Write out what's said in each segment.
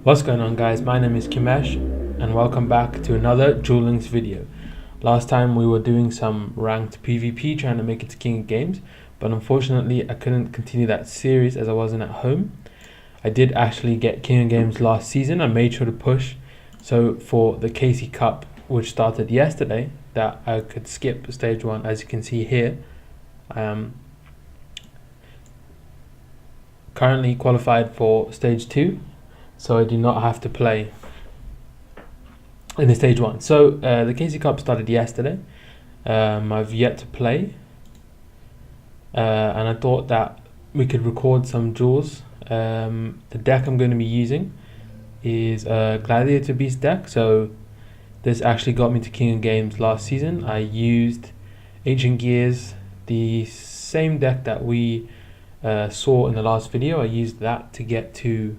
What's going on, guys? My name is Kimesh and welcome back to another Duel Links video. Last time we were doing some ranked PvP trying to make it to King of Games, but unfortunately I couldn't continue that series as I wasn't at home. I did actually get King of Games last season. I made sure to push so for the KC Cup, which started yesterday, that I could skip stage 1. As you can see here, I am currently qualified for stage 2, so I do not have to play in the stage 1. So the KC Cup started yesterday. I've yet to play, and I thought that we could record some duels. The deck I'm going to be using is a Gladiator Beast deck. So this actually got me to King of Games last season. I used Ancient Gears, the same deck that we saw in the last video. I used that to get to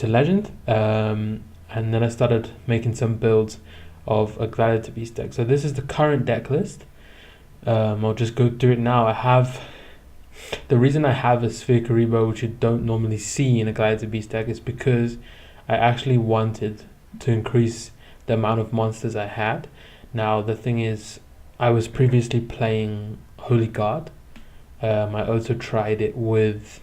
Legend, and then I started making some builds of a Gladiator Beast deck. So this is the current deck list. I'll just go through it now. The reason I have a Sphere Karibo, which you don't normally see in a Gladiator Beast deck, is because I actually wanted to increase the amount of monsters I had. Now the thing is, I was previously playing Holy Guard. I also tried it with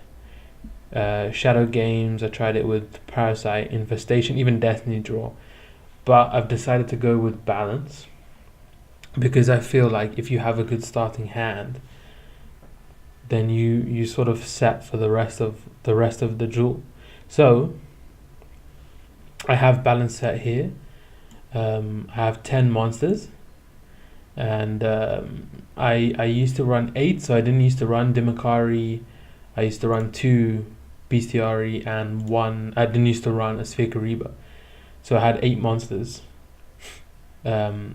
Shadow Games. I tried it with Parasite, Infestation, even Destiny Draw, but I've decided to go with Balance because I feel like if you have a good starting hand, then you sort of set for the rest of the duel. So I have Balance set here. I have 10 monsters, and I used to run 8, so I didn't used to run Dimakari. I used to run 2 Bestiari and 1. I didn't used to run a Sphere Karibo, so I had 8 monsters. Oh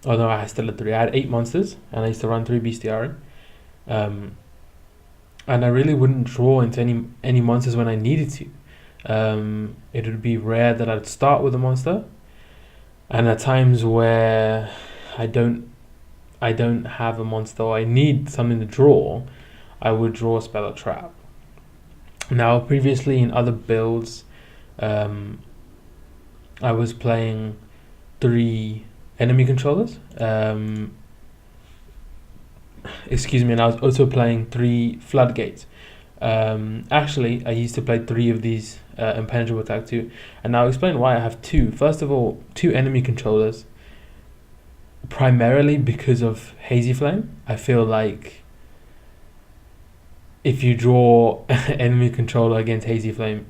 no, I still had 3. I had 8 monsters, and I used to run 3 Bestiari. And I really wouldn't draw into any monsters when I needed to. It would be rare that I'd start with a monster, and at times where I don't have a monster or I need something to draw, I would draw a spell or trap. Now previously in other builds, I was playing 3 enemy controllers. Excuse me, and I was also playing 3 floodgates. Actually, I used to play 3 of these impenetrable attack 2, and I'll explain why I have 2. First of all, 2 enemy controllers, primarily because of Hazy Flame. I feel like if you draw enemy controller against Hazy Flame,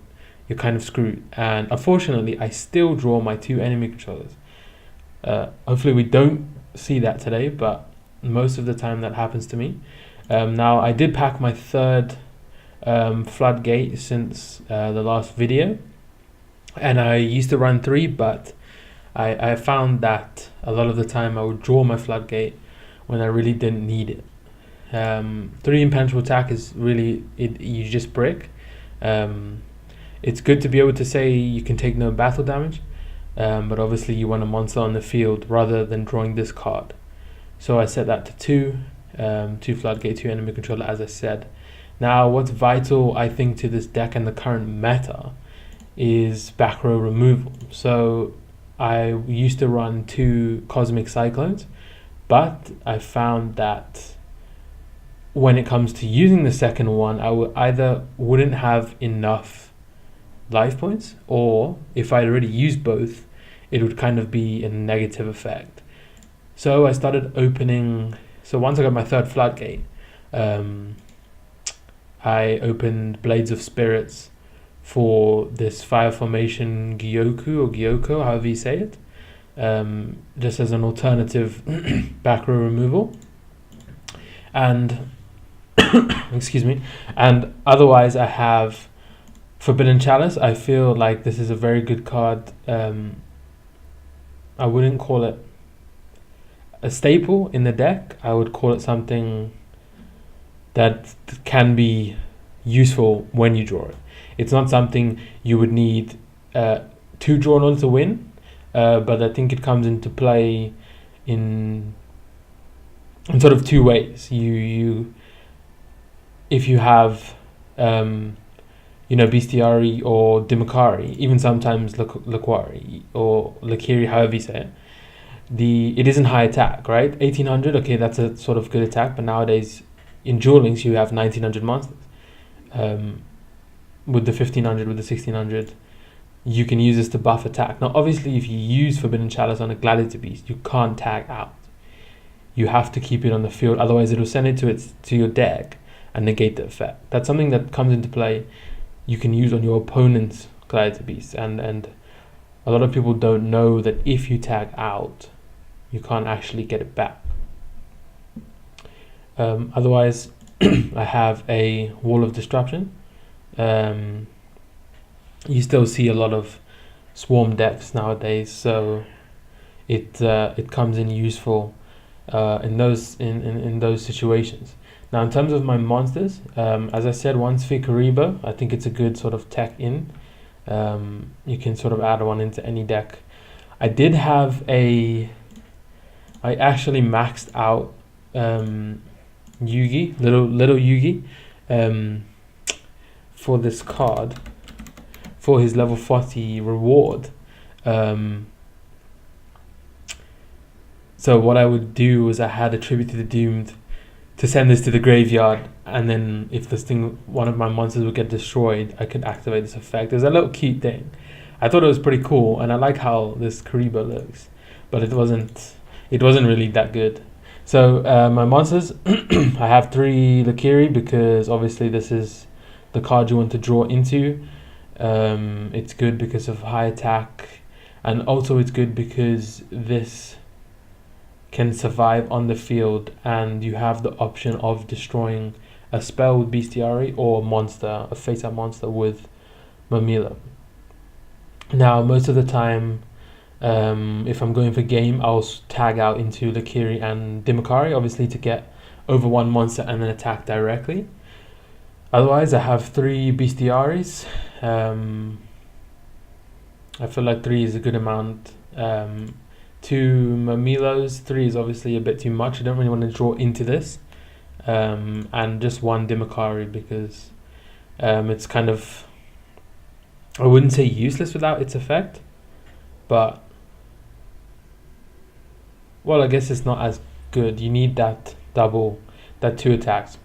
you're kind of screwed. And unfortunately, I still draw my 2 enemy controllers. Hopefully we don't see that today, but most of the time that happens to me. Now I did pack my 3rd floodgate since the last video, and I used to run 3, but I found that a lot of the time I would draw my floodgate when I really didn't need it. 3 impenetrable attack is really you just break. It's good to be able to say you can take no battle damage, but obviously you want a monster on the field rather than drawing this card. So I set that to 2 floodgate, 2 enemy controller, as I said. Now what's vital, I think, to this deck and the current meta is back row removal. So I used to run 2 Cosmic Cyclones, but I found that when it comes to using the second one, I either wouldn't have enough life points, or if I'd already used both, it would kind of be a negative effect. So I started opening. So once I got my 3rd floodgate, I opened Blades of Spirits for this Fire Formation Gyoko, however you say it, just as an alternative back row removal. And excuse me. And otherwise I have Forbidden Chalice. I feel like this is a very good card. I wouldn't call it a staple in the deck. I would call it something that can be useful when you draw it. It's not something you would need to draw in order to win, but I think it comes into play in sort of 2 ways. If you have Bestiari or Dimakari, even sometimes Laquari or Lakiri, however you say it. It isn't high attack, right? 1800, okay, that's a sort of good attack, but nowadays in duelings you have 1900 monsters. With the 1500, with the 1600, you can use this to buff attack. Now, obviously, if you use Forbidden Chalice on a Gladiator Beast, you can't tag out. You have to keep it on the field, otherwise it'll send it to your deck and negate the effect. That's something that comes into play. You can use on your opponent's Gladiator Beast, and a lot of people don't know that if you tag out, you can't actually get it back. Otherwise, I have a Wall of Disruption. You still see a lot of swarm decks nowadays, so it comes in useful in those situations. Now, in terms of my monsters, as I said, one Sphere Karibo, I think it's a good sort of tech in. You can sort of add one into any deck. I actually maxed out Yugi, little Yugi, for this card, for his level 40 reward. So what I would do was I had a Tribute to the Doomed to send this to the graveyard, and then if one of my monsters would get destroyed, I could activate this effect. It's a little cute thing. I thought it was pretty cool, and I like how this Karibo looks, but it wasn't really that good. So my monsters, I have 3 Lakiri, because obviously this is the card you want to draw into. It's good because of high attack, and also it's good because this can survive on the field, and you have the option of destroying a spell with Bestiari or a face-up monster with Mamilo. Now, most of the time, if I'm going for game, I'll tag out into Lakiri and Dimakari, obviously to get over one monster and then attack directly. Otherwise, I have 3 Bestiaris. I feel like 3 is a good amount. 2 Mamilos, 3 is obviously a bit too much. I don't really want to draw into this. And just 1 Dimakari, because it's kind of, I wouldn't say useless without its effect, but, well, I guess it's not as good. You need that 2 attacks.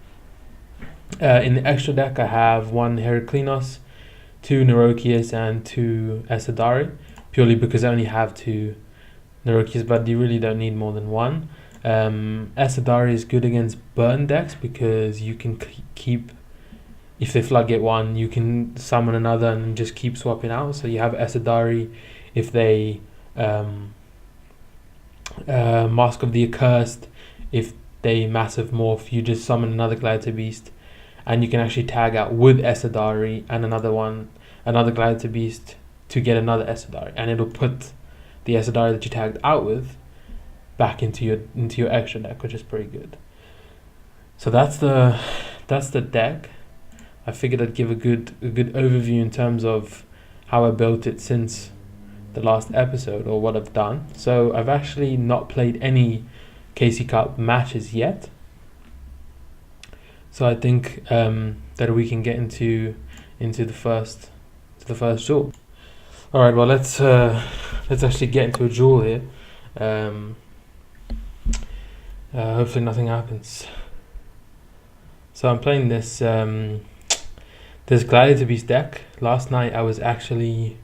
In the extra deck, I have 1 Heraclinos, 2 Neurokias, and 2 Esadari, purely because I only have 2 Neurokias, but you really don't need more than 1. Esadari is good against burn decks because you can keep, if they floodgate 1, you can summon another and just keep swapping out. So you have Esadari if they Mask of the Accursed. If they massive morph, you just summon another Gladiator Beast, and you can actually tag out with Esadari and another Gladiator Beast to get another Esadari, and it'll put the Esadari that you tagged out with back into your extra deck, which is pretty good. So that's the deck. I figured I'd give a good overview in terms of how I built it since the last episode, or what I've done. So I've actually not played any KC Cup matches yet. So I think that we can get into the first duel. All right, well, let's actually get into a duel here. Hopefully nothing happens. So I'm playing this Gladiator Beast deck. Last night I was actually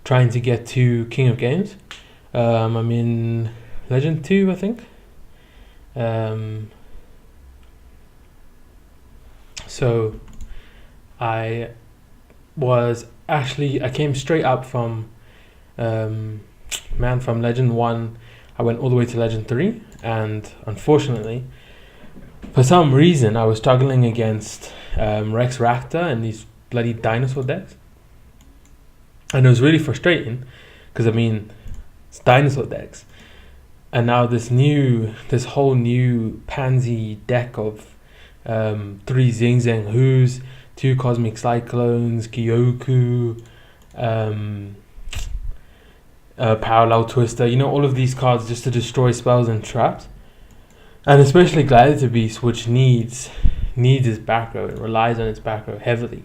trying to get to King of Games. I'm in Legend 2, I think. So I came straight up from from Legend 1. I went all the way to Legend 3, and unfortunately, for some reason, I was struggling against Rex Raptor and these bloody dinosaur decks. And it was really frustrating, because it's dinosaur decks. And now this whole new pansy deck of 3 Zing Zang Hoos, 2 Cosmic Cyclones, Kyoku, Parallel Twister, all of these cards just to destroy spells and traps. And especially Gladiator Beast, which needs its back row. It relies on its back row heavily.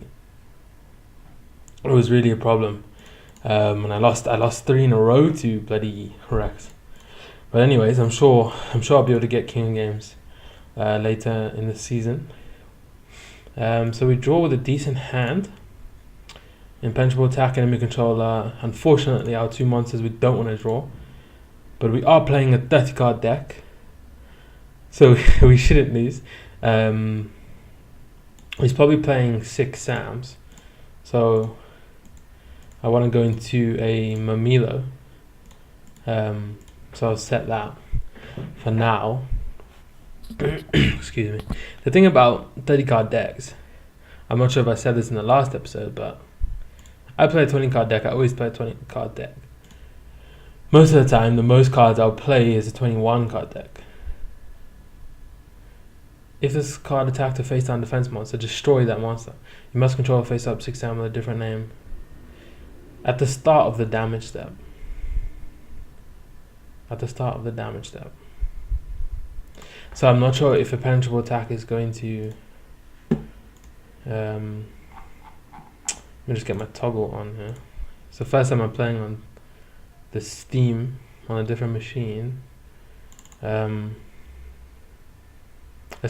it was really a problem. And I lost 3 in a row to bloody Rex. But anyways, I'm sure I'll be able to get King of Games later in the season. So we draw with a decent hand. Impenetrable attack, enemy controller. Unfortunately, our 2 monsters we don't want to draw, but we are playing a 30 card deck, so we shouldn't lose. He's probably playing 6 Sams, so I want to go into a Mamilo. So I'll set that for now. Excuse me. The thing about 30 card decks, I'm not sure if I said this in the last episode, but I play a 20 card deck. I always play a 20 card deck. Most of the time, the most cards I'll play is a 21 card deck. If this card attacked a face down defense monster, destroy that monster. You must control a face up 6 down with a different name at the start of the damage step. So I'm not sure if a penetrable attack is going to let me just get my toggle on here. So first time I'm playing on the Steam on a different machine. As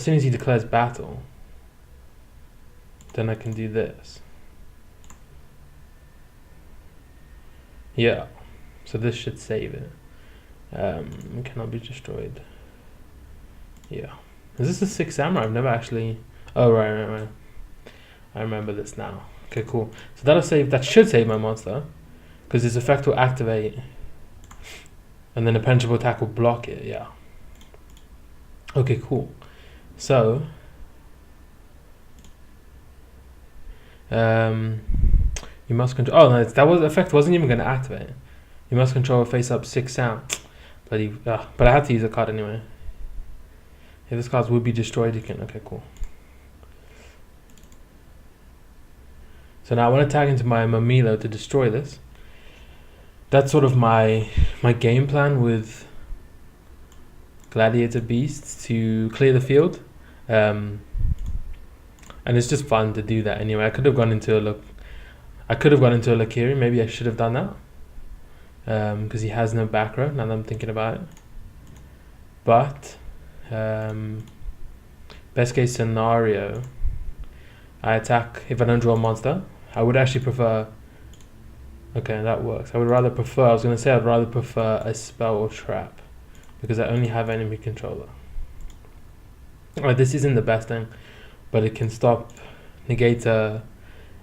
soon as he declares battle, then I can do this. Yeah, so this should save it. It cannot be destroyed. Yeah. Is this a 6 samurai? I've never actually... Oh, right. I remember this now. Okay, cool. So that'll save... That should save my monster, because its effect will activate, and then a penetrable attack will block it. Yeah. Okay, cool. So... you must control... Oh, no, that effect wasn't even going to activate. You must control a face-up 6 sound. Bloody... but I had to use a card anyway. If this card would be destroyed, you can... Okay, cool. So now I want to tag into my Mamilo to destroy this. That's sort of my game plan with Gladiator Beasts, to clear the field. And it's just fun to do that anyway. I could have gone into a Lakiri. Maybe I should have done that. Because he has no back row, now that I'm thinking about it. But... best case scenario, I attack if I don't draw a monster. I would actually prefer... Okay, that works. I'd rather prefer a spell or trap, because I only have enemy controller. This isn't the best thing, but it can negate an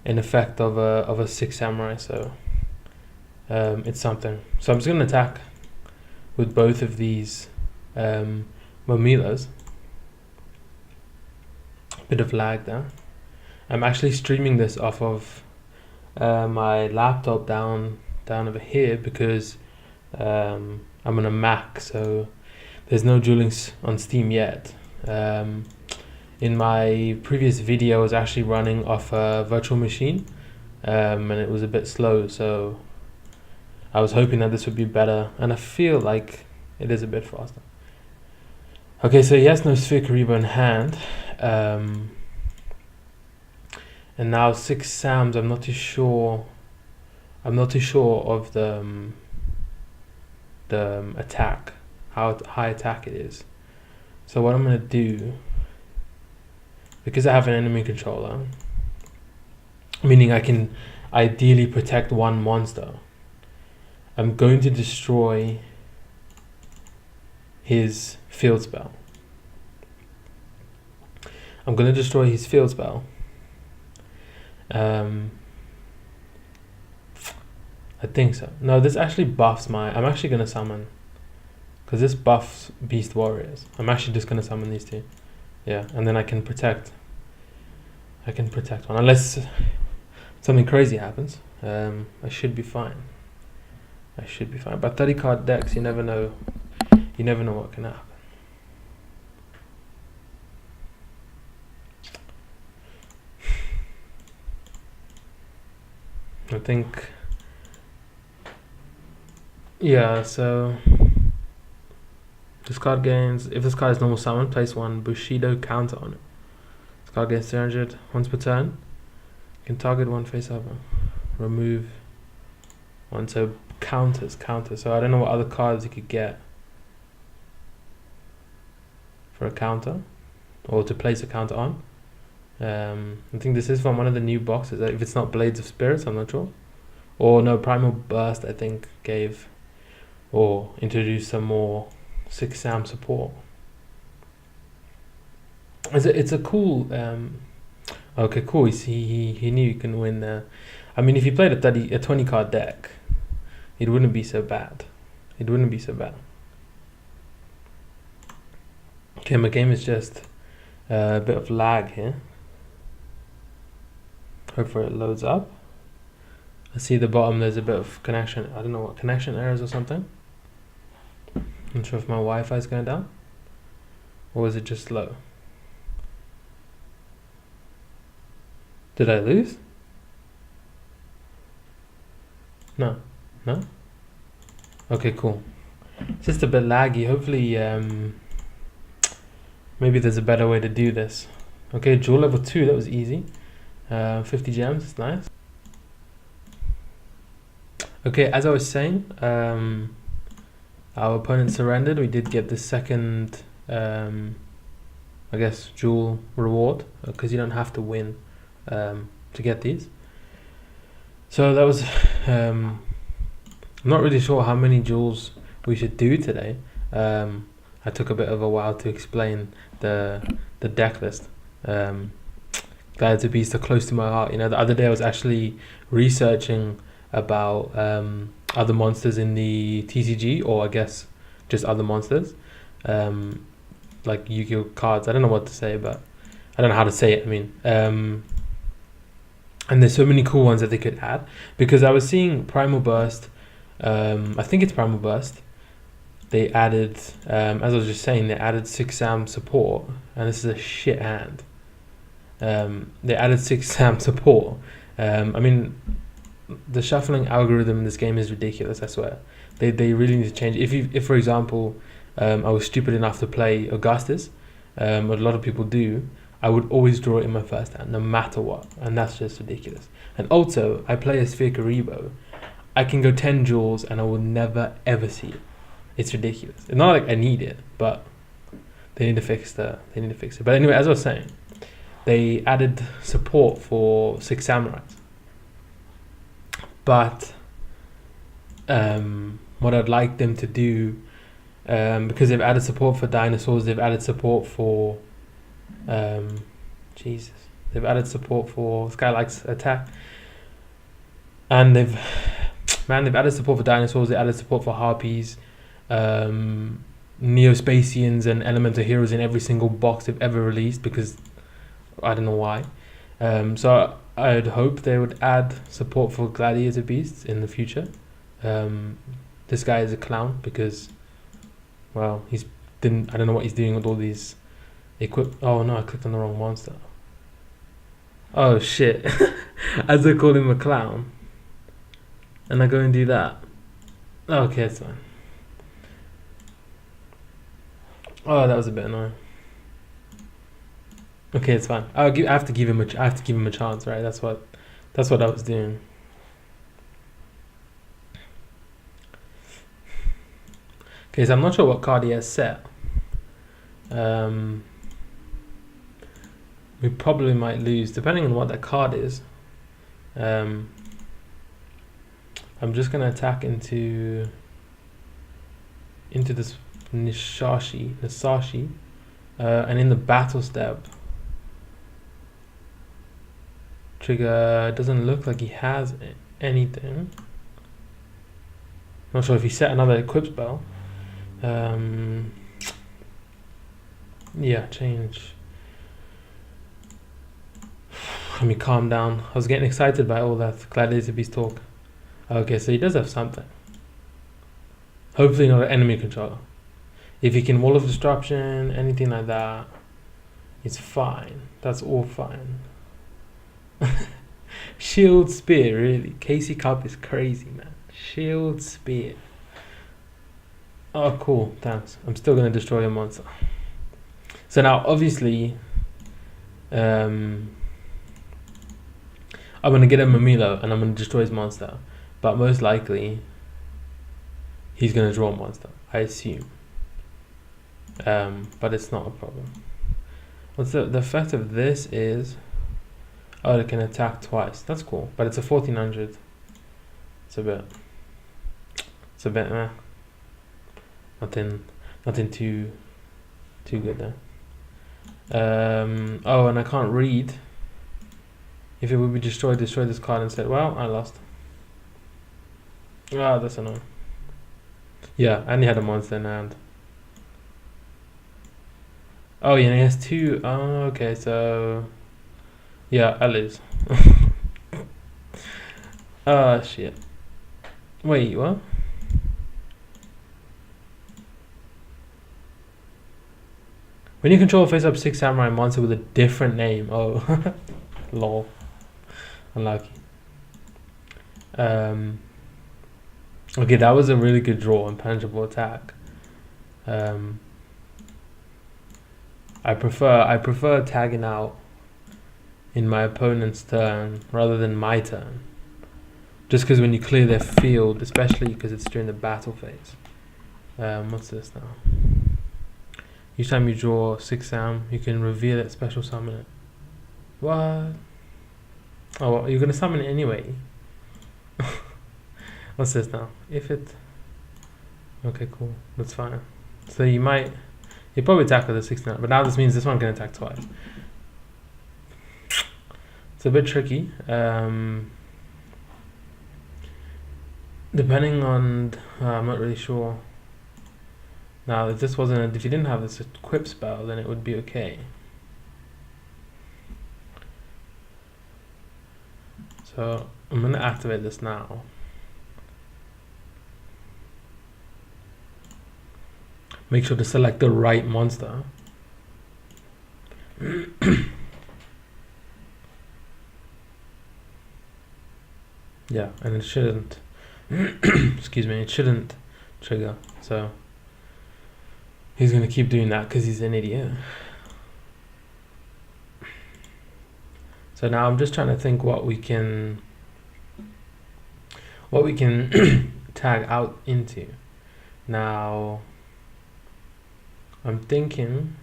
effect of a 6 samurai, so it's something. So I'm just going to attack with both of these Mamilas. Bit of lag there. I'm actually streaming this off of my laptop down over here, because I'm on a Mac, so there's no dueling on Steam yet. In my previous video I was actually running off a virtual machine, and it was a bit slow, so I was hoping that this would be better, and I feel like it is a bit faster. Okay, so he has no Sphere Karibo in hand. And now 6 Sams, I'm not too sure of the attack, how high attack it is. So what I'm going to do, because I have an enemy controller, meaning I can ideally protect one monster, I'm going to destroy his field spell. I think so. No, this actually buffs I'm actually going to summon, because this buffs Beast Warriors. I'm actually just going to summon these 2. Yeah, and then I can protect one. Unless something crazy happens, I should be fine. But 30 card decks, you never know what can happen. I think, yeah, so this card gains, if this card is normal summon, place 1 Bushido counter on it. This card gains 300 once per turn. You can target 1 face up. remove one. So counters. So I don't know what other cards you could get for a counter, or to place a counter on. I think this is from one of the new boxes. If it's not Blades of Spirits, I'm not sure. Or no, Primal Burst, I think, gave or introduced some more 6 Sam support. It's a cool. Okay, cool. He knew you can win there. I mean, if you played a 20 card deck, it wouldn't be so bad. Okay, my game is just a bit of lag here. Hopefully it loads up. I see the bottom there's a bit of connection. I don't know what, connection errors or something. I'm not sure if my Wi-Fi is going down, or is it just slow? Did I lose? No. Okay, cool. It's just a bit laggy. Hopefully, maybe there's a better way to do this. Okay, Duel level 2, that was easy. 50 gems, it's nice. Okay, as I was saying, our opponent surrendered. We did get the second, I guess, Duel reward, because you don't have to win to get these. So that was, I'm not really sure how many duels we should do today. I took a bit of a while to explain the deck list. GLADS of Beasts are close to my heart. You know, the other day I was actually researching about other monsters in the TCG, or I guess just other monsters, like Yu-Gi-Oh cards. I don't know what to say, but I don't know how to say it. I mean, and there's so many cool ones that they could add, because I was seeing Primal Burst. I think it's Primal Burst. They added, as I was just saying, they added 6 Sam support, and this is a shit hand. They added 6 Sam support. I mean, the shuffling algorithm in this game is ridiculous. I swear, they really need to change. If for example, I was stupid enough to play Augustus, what a lot of people do, I would always draw it in my first hand, no matter what, and that's just ridiculous. And also, I play a Sphere Karibo. I can go 10 duels and I will never ever see it. It's ridiculous. It's not like I need it, but they need to fix it. But anyway, as I was saying, they added support for 6 Samurais. But what I'd like them to do, because they've added support for dinosaurs, they've added support for they've added support for Skylight's attack, and they've added support for dinosaurs. They added support for harpies, Neospatians, and Elemental Heroes in every single box they've ever released, because I don't know why. So I'd hope they would add support for Gladiator Beasts in the future. This guy is a clown, because, well, I don't know what he's doing with all these oh no, I clicked on the wrong monster. Oh shit. As I call him a clown, and I go and do that. Okay, it's fine. Oh, that was a bit annoying. Okay, it's fine. I have to give him a chance, right? That's what I was doing. Okay, so I'm not sure what card he has set. We probably might lose, depending on what that card is. I'm just gonna attack into this Nisashi, and in the battle step, trigger doesn't look like he has anything. Not sure if he set another equip spell. Yeah, change. Let me calm down. I was getting excited by all that Gladiator Beast talk. Okay, so he does have something. Hopefully not an enemy controller. If he can Wall of Disruption, anything like that, it's fine. That's all fine. Shield Spear, really? Casey Cup is crazy, man. Shield Spear. Oh, cool. Thanks. I'm still going to destroy a monster. So now, obviously, I'm gonna get a Mamilo and I'm gonna destroy his monster, but most likely he's gonna draw a monster, I assume. But it's not a problem. What's the effect of this is, oh, it can attack twice. That's cool, but it's a 1400. It's a bit nothing too good there. Oh, and I can't read. If it would be destroy this card instead. Well, I lost. Ah, that's annoying. Yeah, and he had a monster in hand. Oh, yeah, and he has two. Oh, okay, so yeah, I lose. Oh shit. Wait, what? When you control a face-up 6 samurai monster with a different name. Oh, lol. Unlucky. Okay, that was a really good draw. Impenetrable attack. I prefer tagging out in my opponent's turn rather than my turn. Just because when you clear their field, especially because it's during the battle phase. What's this now? Each time you draw 6 Sam, you can reveal it, special summon it. What? Oh, well, you're gonna summon it anyway. What's this now? If it... Okay, cool. That's fine. So you probably attack with a 69, but now this means this one can attack twice. It's a bit tricky. Depending on... I'm not really sure. Now, if you didn't have this equip spell, then it would be okay. So I'm gonna activate this now. Make sure to select the right monster. Yeah, and it shouldn't. Excuse me, it shouldn't trigger. So he's gonna keep doing that because he's an idiot. So now I'm just trying to think what we can tag out into. Now I'm thinking,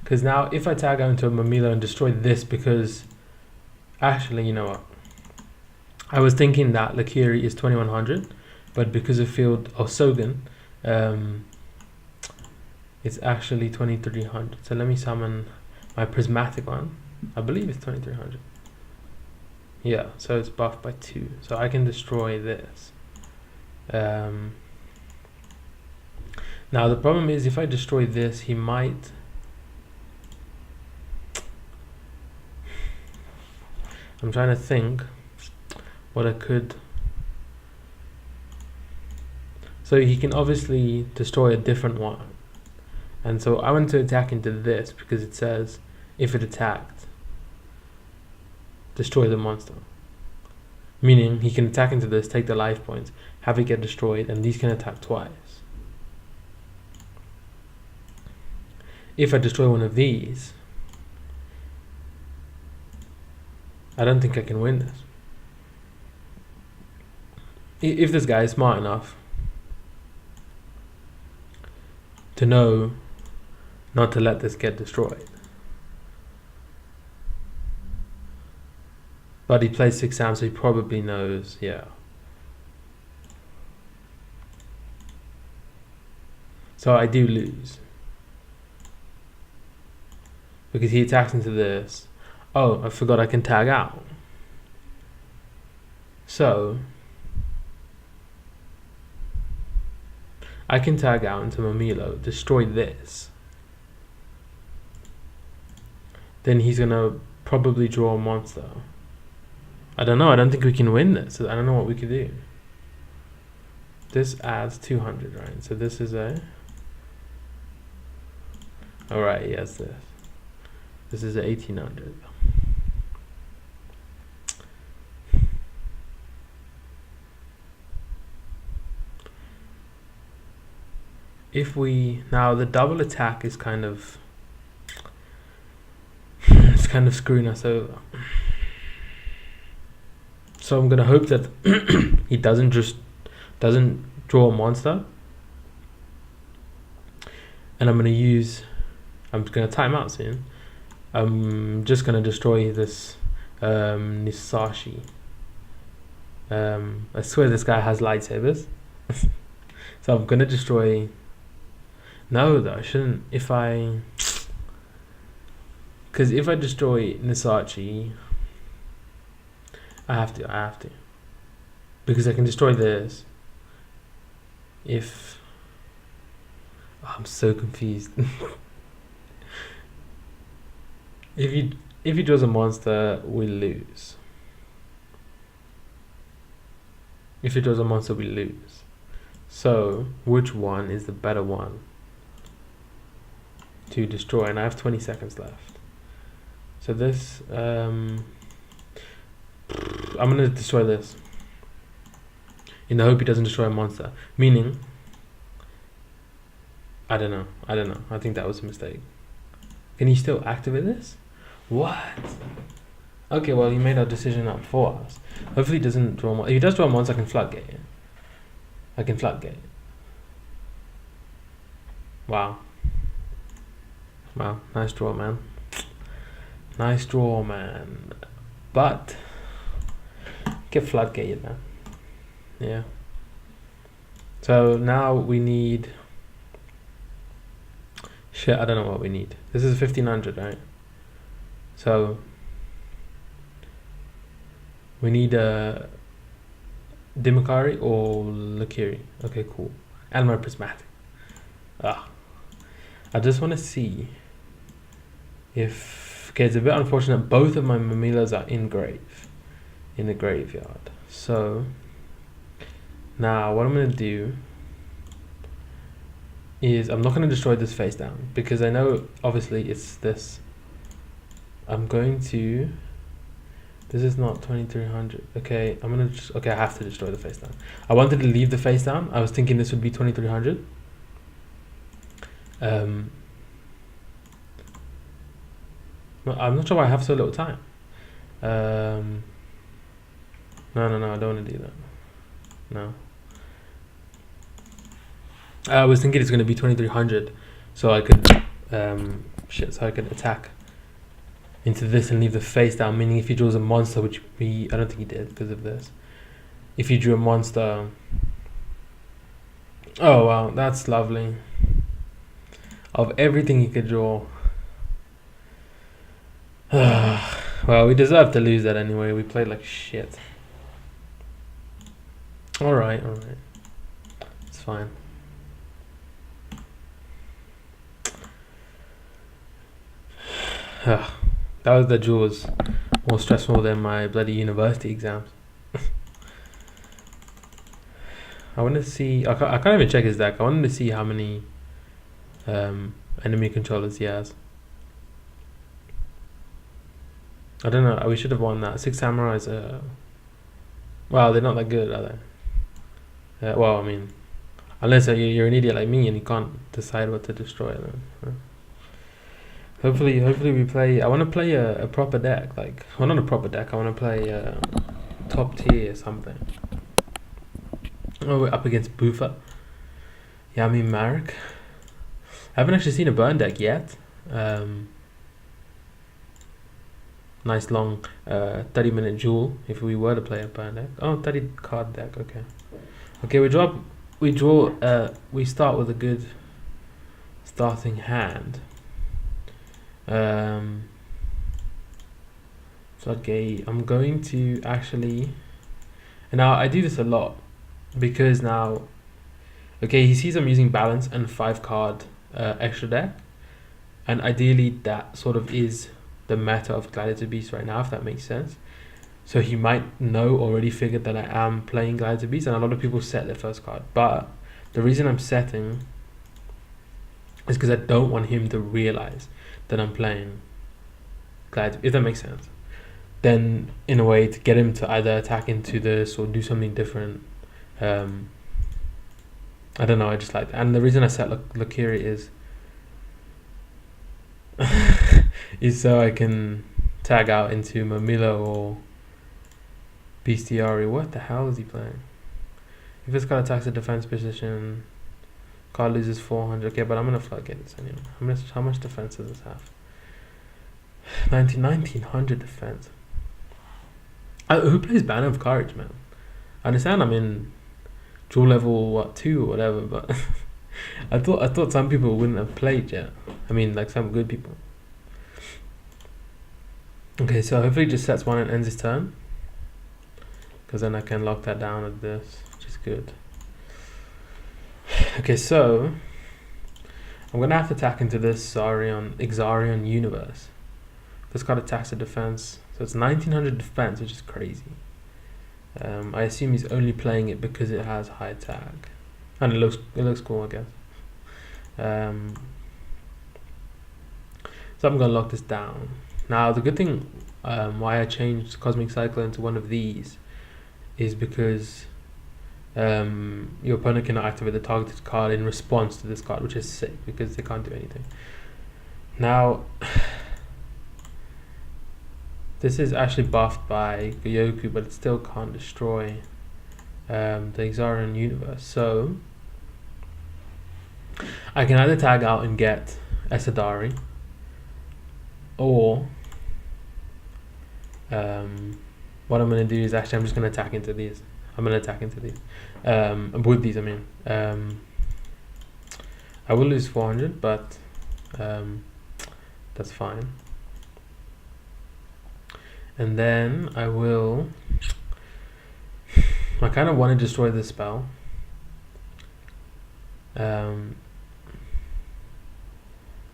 because now if I tag out into a Mamilo and destroy this, because actually, you know what? I was thinking that Lakiri is 2100, but because of field of Sogan, it's actually 2300. So let me summon my prismatic one. I believe it's 2300. Yeah, so it's buffed by 2. So I can destroy this. Now the problem is if I destroy this, he might... I'm trying to think what I could... So he can obviously destroy a different one. And so I want to attack into this because it says if it attacked, destroy the monster. Meaning he can attack into this, take the life points, have it get destroyed, and these can attack twice. If I destroy one of these, I don't think I can win this. If this guy is smart enough to know not to let this get destroyed. But he plays 6 Sam, so he probably knows, yeah. So I do lose. Because he attacks into this. Oh, I forgot I can tag out. So I can tag out into Mamilo, destroy this. Then he's gonna probably draw a monster. I don't know, I don't think we can win this. I don't know what we could do. This adds 200, right? So this is a... Alright, yes, this. This is a 1800. If we... Now the double attack is kind of... It's kind of screwing us over. So I'm gonna hope that he doesn't draw a monster, and I'm just gonna time out soon. I'm just gonna destroy this Nisashi. I swear this guy has lightsabers. So I'm gonna destroy. No, though I shouldn't. Because if I destroy Nisashi, I have to, because I can destroy this. I'm so confused. If he draws a monster, we lose. If he draws a monster, we lose. So which one is the better one to destroy? And I have 20 seconds left. So this, I'm gonna destroy this in the hope he doesn't destroy a monster. Meaning, I don't know. I think that was a mistake. Can he still activate this? What? Okay, well, he made our decision up for us. Hopefully he doesn't draw. If he does draw a monster, I can floodgate it. Wow. Nice draw, man. But get floodgated, man. Yeah. So now we need. Shit, I don't know what we need. This is 1500, right? So we need a Dimakari or Lakiri. Okay, cool. And my prismatic. I just want to see if. Okay, it's a bit unfortunate. Both of my Mamilas are in the graveyard. So now what I'm gonna do is I'm not gonna destroy this face down, because I know obviously it's this. I'm going to. This is not 2300. Okay, I'm gonna just. Okay, I have to destroy the face down. I wanted to leave the face down. I was thinking this would be 2300. I'm not sure why I have so little time. No, I don't want to do that. No. I was thinking it's going to be 2300, so I could, so I could attack into this and leave the face down. Meaning, if he draws a monster, which I don't think he did because of this. If he drew a monster, oh wow, that's lovely. Of everything he could draw. Well, we deserve to lose that anyway. We played like shit. Alright. It's fine. That was the duels. More stressful than my bloody university exams. I want to see. I can't even check his deck. I wanted to see how many enemy controllers he has. I don't know. We should have won that. 6 samurais. Well, they're not that good, are they? Well, I mean, unless you're an idiot like me and you can't decide what to destroy. Then. Hopefully we play. I want to play a proper deck. Like, well, not a proper deck. I want to play top tier or something. Oh, we're up against Buffa. Yami Marek. I haven't actually seen a burn deck yet. Nice long 30-minute duel if we were to play a burn deck. Oh, 30 card deck. Okay, we start with a good starting hand. Floodgate. I'm going to actually, and now I do this a lot because now, okay, he sees I'm using balance and 5-card extra deck, and ideally that sort of is the meta of Gladiator Beast right now, if that makes sense. So he might already figured that I am playing Gladiator Beast, and a lot of people set their first card. But the reason I'm setting is because I don't want him to realize that I'm playing Gladiator, if that makes sense. Then, in a way, to get him to either attack into this or do something different. I don't know, I just like that. And the reason I set Lakiri is is so I can tag out into Mamilo or Bestiari. What the hell is he playing? If this card attacks a defense position, card loses 400. Okay, but I'm gonna floodgate this anyway. How much defense does this have? 1900 defense. Who plays Banner of Courage, man? I understand I'm in duel level 2 or whatever, but I thought some people wouldn't have played yet. I mean, like some good people. Okay, so hopefully he just sets one and ends his turn, because then I can lock that down at this, which is good. Okay, so I'm gonna have to attack into this Exarion Universe. This card attacks the defense, so it's 1900 defense, which is crazy. I assume he's only playing it because it has high tag, and it looks cool, I guess. So I'm gonna lock this down. Now the good thing why I changed Cosmic Cycle into one of these is because your opponent cannot activate the targeted card in response to this card, which is sick because they can't do anything. Now this is actually buffed by Goyoku, but it still can't destroy the Exarion Universe. So I can either tag out and get Esadari, or what I'm going to do is actually I'm just going to attack into these. With these, I mean. I will lose 400, but that's fine. And then I kind of want to destroy this spell.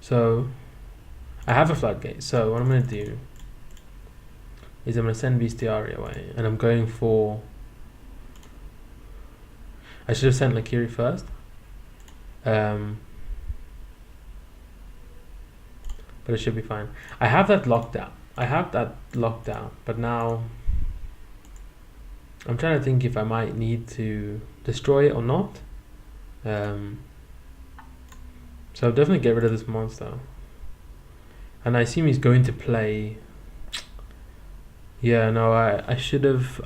So I have a floodgate. So what I'm going to do is I'm going to send Bestiari away, and I'm going for... I should have sent Lakiri first. But it should be fine. I have that locked down. But now I'm trying to think if I might need to destroy it or not. So I'll definitely get rid of this monster. And I assume he's going to play... Yeah, no, I should have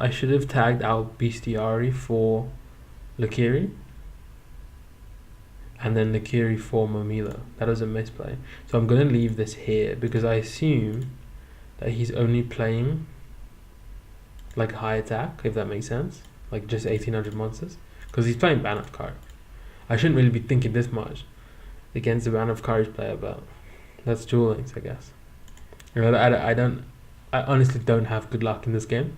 tagged out Bestiari for Lakiri, and then Lakiri for Mamilo. That was a misplay. So I'm going to leave this here because I assume that he's only playing like high attack, if that makes sense, like just 1800 monsters, because he's playing Ban of Courage. I shouldn't really be thinking this much against the Ban of Courage player, but that's Duel Links, I guess. I honestly don't have good luck in this game.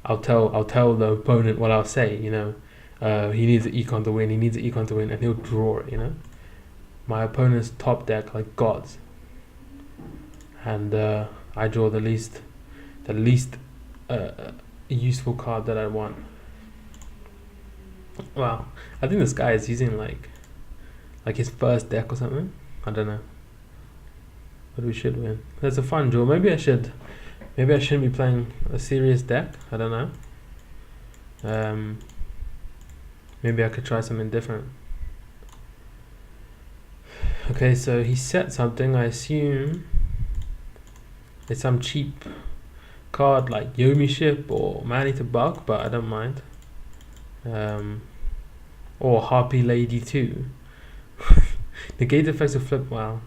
I'll tell the opponent what I'll say, you know. He needs an econ to win, and he'll draw it, you know. My opponent's top deck like gods, and I draw the least useful card that I want. Wow, I think this guy is using like his first deck or something. I don't know, but we should win. That's a fun draw. Maybe I shouldn't be playing a serious deck. I don't know. Maybe I could try something different. Okay, so he set something. I assume it's some cheap card like Yomi Ship or Manny to Buck, but I don't mind. Or Harpy Lady 2. Negate effects of flip. Wow.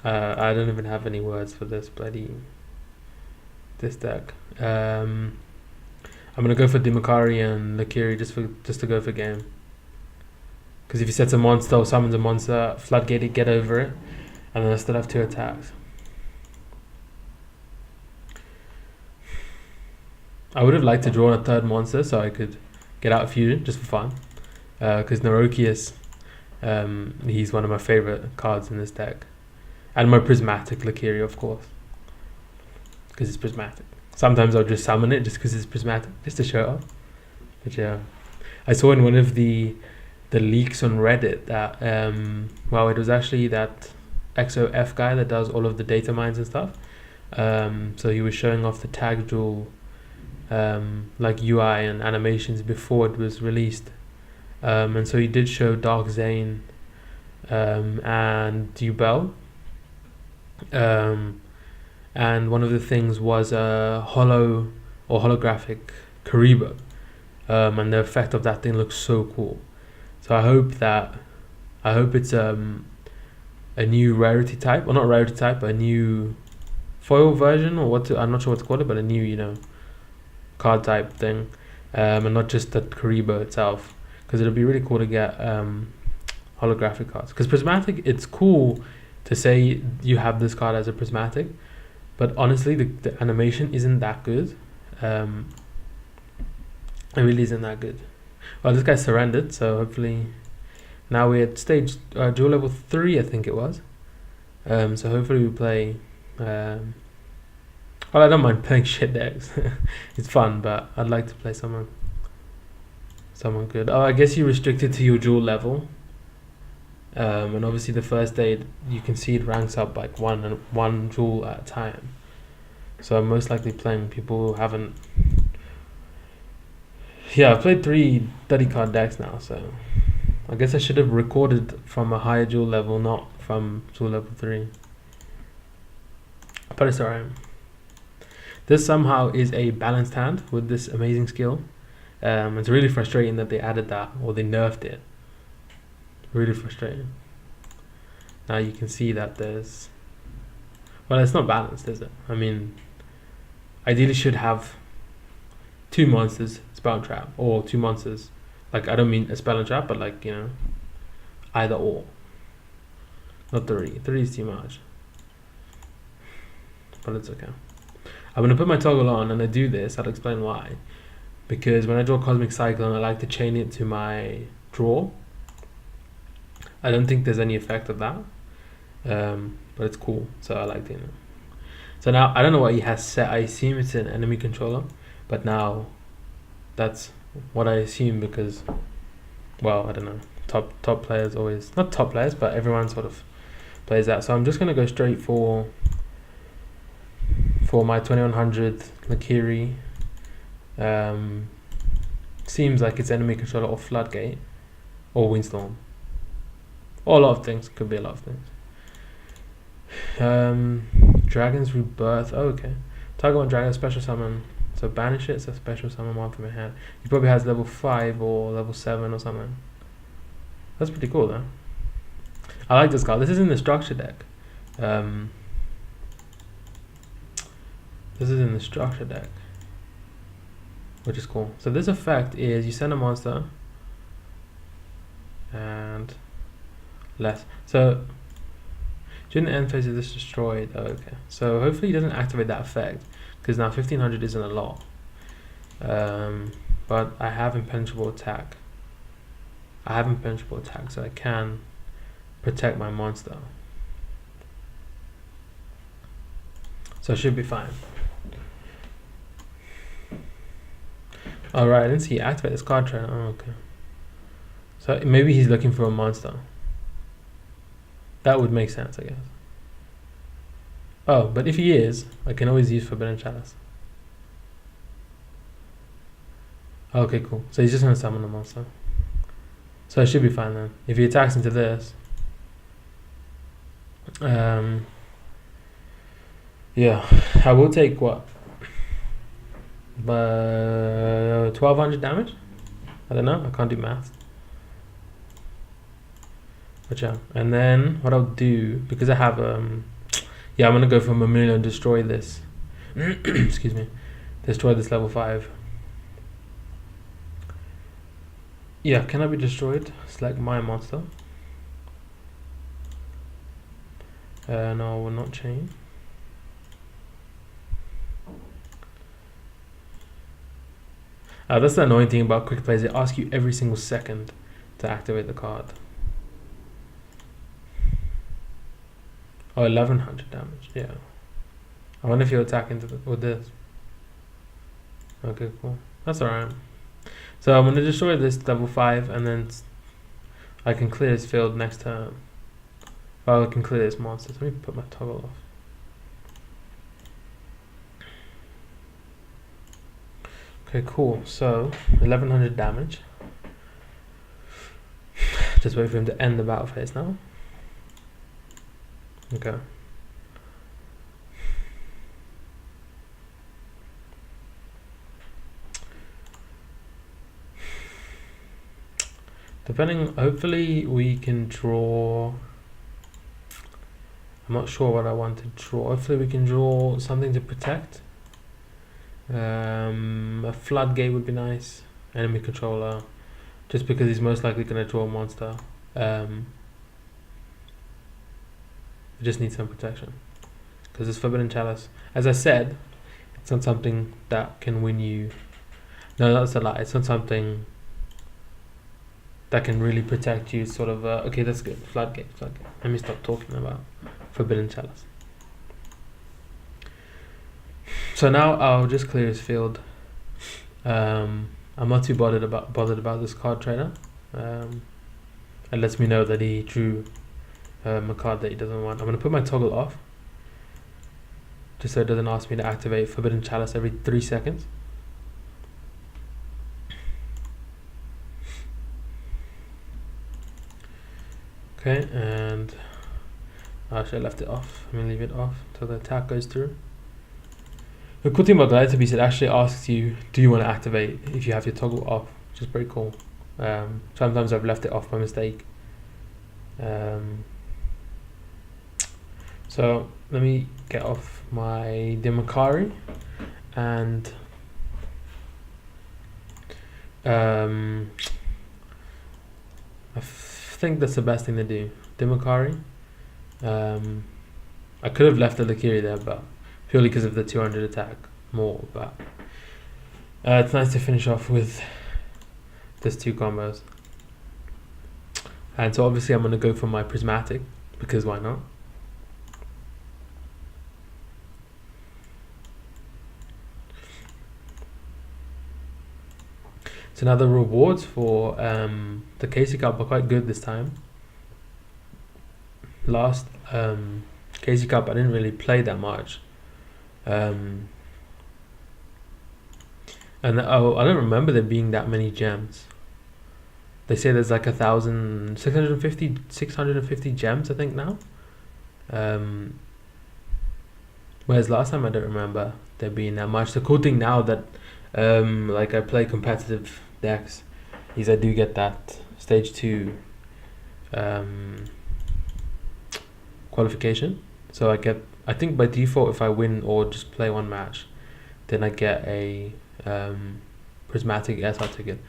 I don't even have any words for this deck. I'm gonna go for Dimakari and Lakiri just to go for game. Because if he sets a monster or summons a monster, floodgate it, get over it, and then I still have 2 attacks. I would have liked to draw a 3rd monster so I could get out of fusion just for fun. Because Narokius, he's one of my favorite cards in this deck. And my Prismatic Lakiri, of course, because it's prismatic. Sometimes I'll just summon it just because it's prismatic, just to show it off. But yeah, I saw in one of the leaks on Reddit that it was actually that XOF guy that does all of the data mines and stuff. So he was showing off the tag duel like UI and animations before it was released, and so he did show Dark Zane and Duel. And one of the things was a holographic Karibo. And the effect of that thing looks so cool. So I hope it's a new rarity type, or not rarity type, but a new foil version, or I'm not sure what to call it, but a new, card type thing, and not just the Karibo itself, because it'll be really cool to get holographic cards. Because prismatic, it's cool to say you have this card as a prismatic, but honestly, the animation isn't that good. It really isn't that good. Well, this guy surrendered, so hopefully now we're at stage duel level 3, I think it was. So hopefully we play. Well, I don't mind playing shit decks. It's fun, but I'd like to play someone good. Oh, I guess you're restricted to your duel level. And obviously the first day you can see it ranks up like one duel at a time. So I'm most likely playing people who haven't. Yeah, I've played 3 30 card decks now, so I guess I should have recorded from a higher duel level, not from duel level 3. But it's alright. This somehow is a balanced hand with this amazing skill. It's really frustrating that they added that, or they nerfed it. Really frustrating. Now you can see that there's... Well, it's not balanced, is it? I mean, ideally should have 2 monsters, spell and trap, or 2 monsters. Like, I don't mean a spell and trap, but like, either or. Not 3. 3 is too much. But it's okay. I'm going to put my toggle on, and I do this. I'll explain why. Because when I draw Cosmic Cyclone, I like to chain it to my draw. I don't think there's any effect of that. But it's cool, so I like doing it. So now, I don't know what he has set. I assume it's an enemy controller. But now, that's what I assume because, well, I don't know. Top players always, not top players, but everyone sort of plays that. So I'm just going to go straight for my 2100 Lakiri. Seems like it's enemy controller or Floodgate or Windstorm. Or a lot of things. Could be a lot of things. Dragon's Rebirth. Oh, okay. Target 1 dragon, special summon. So banish it, so special summon 1 from your hand. He probably has level 5 or level 7 or something. That's pretty cool though. I like this card. This is in the structure deck. This is in the structure deck, which is cool. So this effect is you send a monster and less. So during the end phase of this destroyed. Oh, okay. So hopefully he doesn't activate that effect, because now 1500 isn't a lot. But I have impenetrable attack. So I can protect my monster. So I should be fine. Alright, I didn't see activate this card trainer. Oh, okay. So maybe he's looking for a monster. That would make sense, I guess. Oh, but if he is, I can always use Forbidden Chalice. Okay, cool. So he's just going to summon a monster. So I should be fine then. If he attacks into this, yeah, I will take what? 1200 damage? I don't know, I can't do math. But yeah, and then what I'll do, because I have yeah, I'm gonna go for Mamilo and destroy this. Excuse me. Destroy this level 5. Yeah, can I be destroyed? Select my monster. No, I will not chain. That's the annoying thing about quick plays. They ask you every single second to activate the card. Oh, 1100 damage. Yeah. I wonder if you'll attack into with this. Okay, cool. That's alright. So I'm gonna destroy this level 5, and then I can clear this field next turn. Well, I can clear this monster. So let me put my toggle off. Okay, cool. So 1100 damage. Just wait for him to end the battle phase now. Okay. Depending, hopefully we can draw. I'm not sure what I want to draw. Hopefully we can draw something to protect. A floodgate would be nice. Enemy controller, just because he's most likely going to draw a monster. We just need some protection because it's Forbidden Chalice. As I said, it's not something that can win you. No, that's a lie. It's not something that can really protect you. Sort of. Okay, that's good. Floodgate. Let me stop talking about Forbidden Chalice. So now I'll just clear his field. I'm not too bothered about this card trader. It lets me know that he drew a card that he doesn't want. I'm gonna put my toggle off, just so it doesn't ask me to activate Forbidden Chalice every 3 seconds. Okay, and I should have left it off. I'm gonna leave it off until the attack goes through. The cool thing about Gladiator, it actually asks you, do you want to activate if you have your toggle off, which is pretty cool. Sometimes I've left it off by mistake. So let me get off my Demakari, and I think that's the best thing to do. Demakari. I could have left the Lakiri there, but purely because of the 200 attack more. But it's nice to finish off with this 2 combos. And so obviously I'm going to go for my Prismatic, because why not? So now the rewards for the Casey Cup are quite good this time. Last Casey Cup I didn't really play that much. And I don't remember there being that many gems. They say there's like 650 gems I think now. Whereas last time I don't remember there being that much. The cool thing now that like I play competitive decks is I do get that stage 2 qualification. So I think by default if I win or just play 1 match, then I get a Prismatic SR ticket.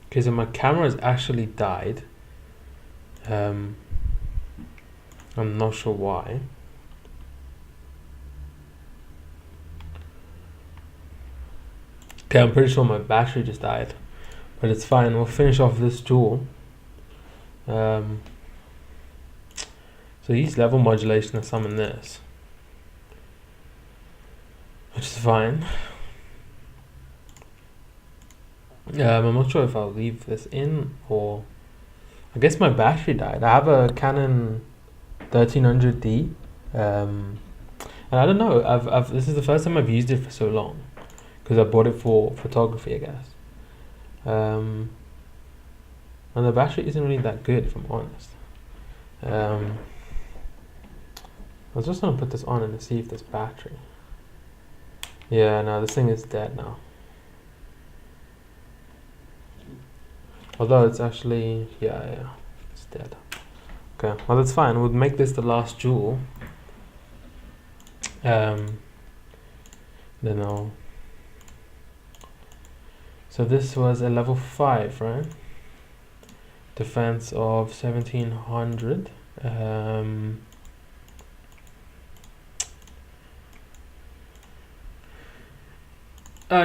Okay, so my camera has actually died. I'm not sure why. Okay, I'm pretty sure my battery just died, but it's fine. We'll finish off this duel. So he's level modulation to summon this, which is fine. I'm not sure if I'll leave this in or... I guess my battery died. I have a Canon 1300D, and I don't know. This is the first time I've used it for so long, because I bought it for photography, I guess. And the battery isn't really that good, if I'm honest. I was just gonna put this on and see if there's battery. Yeah, no, this thing is dead now. Although it's actually, yeah, it's dead. Okay, well that's fine. We'll make this the last duel. Then I'll... So this was a level 5, right? Defense of 1700.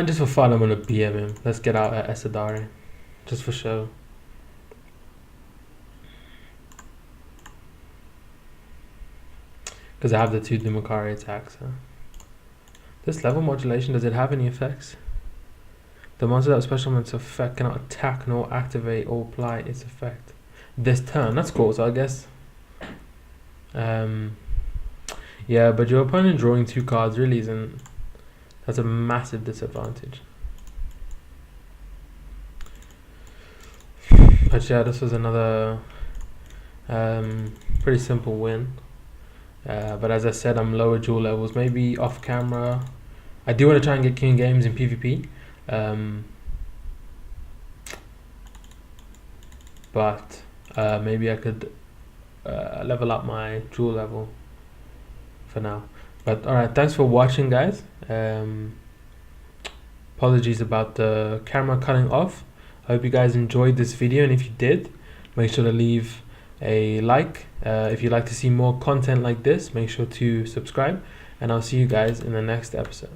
Just for fun, I'm gonna BM him. Let's get out at Esadari, just for show. Because I have the 2 Dumakari attacks. Huh? This level modulation, does it have any effects? The monster that special move's effect cannot attack nor activate or apply its effect this turn. That's cool. So I guess, yeah, but your opponent drawing 2 cards really isn't. That's a massive disadvantage. But yeah, this was another pretty simple win. But as I said, I'm lower duel levels. Maybe off camera, I do want to try and get king games in PvP. But maybe I could level up my duel level for now. But alright, thanks for watching, guys. Apologies about the camera cutting off. I hope you guys enjoyed this video, and if you did, make sure to leave a like. If you'd like to see more content like this, make sure to subscribe, and I'll see you guys in the next episode.